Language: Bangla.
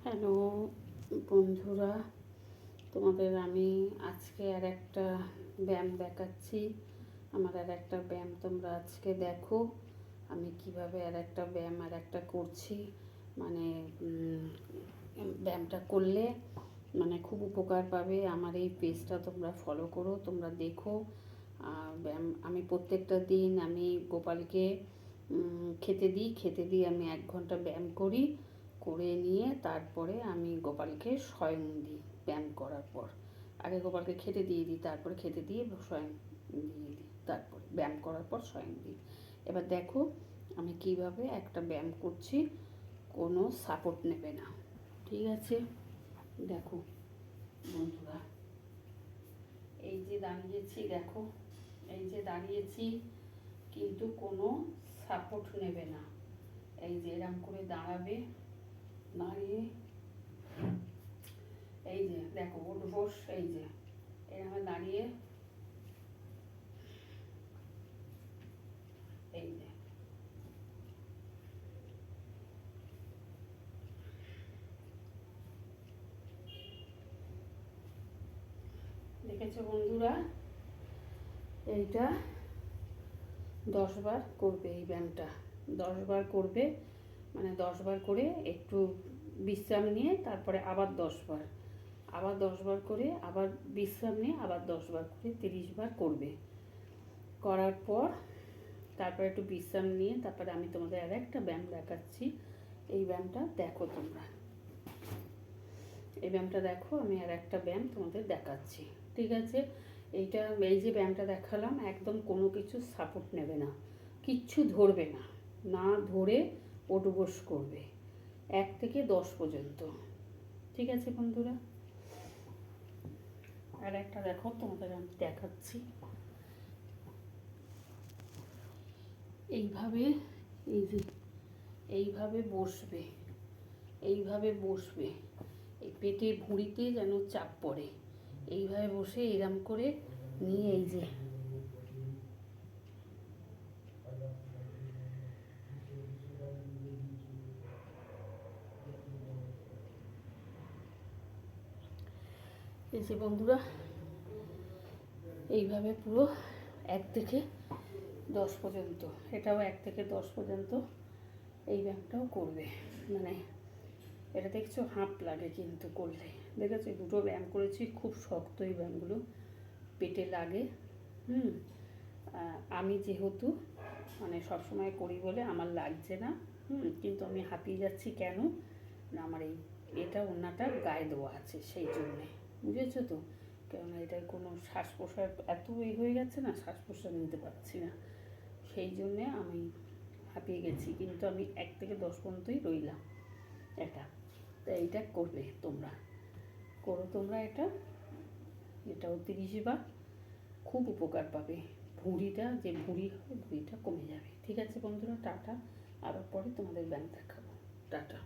হ্যালো বন্ধুরা, তোমাদের আমি আজকে আর একটা ব্যায়াম দেখাচ্ছি। আমার আর একটা ব্যায়াম তোমরা আজকে দেখো আমি কিভাবে আর একটা করছি। মানে ব্যায়ামটা করলে খুব উপকার পাবে। আমার এই পেজটা তোমরা ফলো করো, তোমরা দেখো। ব্যায়াম আমি প্রত্যেকটা দিন আমি গোপালকে খেতে দিই আমি 1 ঘন্টা ব্যায়াম করি, করে নিয়ে তারপরে আমি গোপালকে শয়ন দিই। ব্যায়াম করার পর আগে গোপালকে খেতে দিয়ে দিই, তারপরে খেতে দিয়ে শয়ন দিয়ে দিই, তারপরে ব্যায়াম করার পর শয়ন দিই। এবার দেখো আমি কিভাবে একটা ব্যায়াম করছি, কোনো সাপোর্ট নেবে না, ঠিক আছে? দেখো বন্ধুরা, এই যে দাঁড়িয়েছি, দেখো এই যে দাঁড়িয়েছি, কিন্তু কোনো সাপোর্ট নেবে না। এই যে এরম করে দাঁড়াবে, দাঁড়িয়ে এই যে দেখো বস, এই যে এরকম দাঁড়িয়ে এই যে দেখেছো বন্ধুরা, এইটা 10 বার করবে। এই ব্যায়ামটা 10 বার করবে, 10 বার করে একটু বিশ্রাম নিয়ে তারপরে আবার 10 বার, আবার 10 বার করে আবার বিশ্রাম নিয়ে আবার 10 বার করে 30 বার করবে। করার পর তারপরে একটু বিশ্রাম নিয়ে তারপরে আমি তোমাদের আর একটা ব্যায়াম দেখাচ্ছি। এই ব্যায়ামটা দেখো তোমরা, এই ব্যায়ামটা দেখো, আমি আর একটা ব্যায়াম তোমাদের দেখাচ্ছি, ঠিক আছে? এই যে ব্যায়ামটা দেখালাম, একদম কোনো কিছু সাপোর্ট নেবে না, কিচ্ছু ধরবে না, না ধরে ওঠবোস করবে 1 থেকে 10 পর্যন্ত, ঠিক আছে বন্ধুরা? আর একটা দেখো তোমাদের আমি দেখাচ্ছি। এইভাবে, এই যে এইভাবে বসবে, এইভাবে বসবে, এই পেটে ভুঁড়িতে যেন চাপ পড়ে, এইভাবে বসে এরম করে নিয়ে এই যে এই যে বন্ধুরা, এইভাবে পুরো 1 থেকে 10 পর্যন্ত, এটাও 1 থেকে 10 পর্যন্ত এই ব্যায়ামটাও করবে। এটা দেখছো হাঁপ লাগে কিন্তু করলে, দেখেছো? দুটো ব্যায়াম করেছি, খুব শক্ত এই ব্যায়ামগুলো, পেটে লাগে। আমি যেহেতু সবসময় করি বলে আমার লাগছে না, কিন্তু আমি হাঁপিয়ে যাচ্ছি কেন না, আমার এটা ওড়নাটা গায়ে দেওয়া আছে, সেই জন্যে, বুঝেছো তো? কেননা এটার কোনো শ্বাস প্রশ্বাস এত হয়ে গেছে না, শ্বাস প্রশ্বাস নিতে পারছি না, সেই জন্যে আমি হাঁপিয়ে গেছি। কিন্তু আমি 1 থেকে 10 পর্যন্তই রইলাম। তো এইটা করবে তোমরা, করো তোমরা এটাও 30 বার, খুব উপকার পাবে। ভুঁড়িটা যে ভুঁড়ি হয়, ভুঁড়িটা কমে যাবে, ঠিক আছে বন্ধুরা? টাটা, আবার পরে তোমাদের ব্যায়াম দেখাবো, টাটা।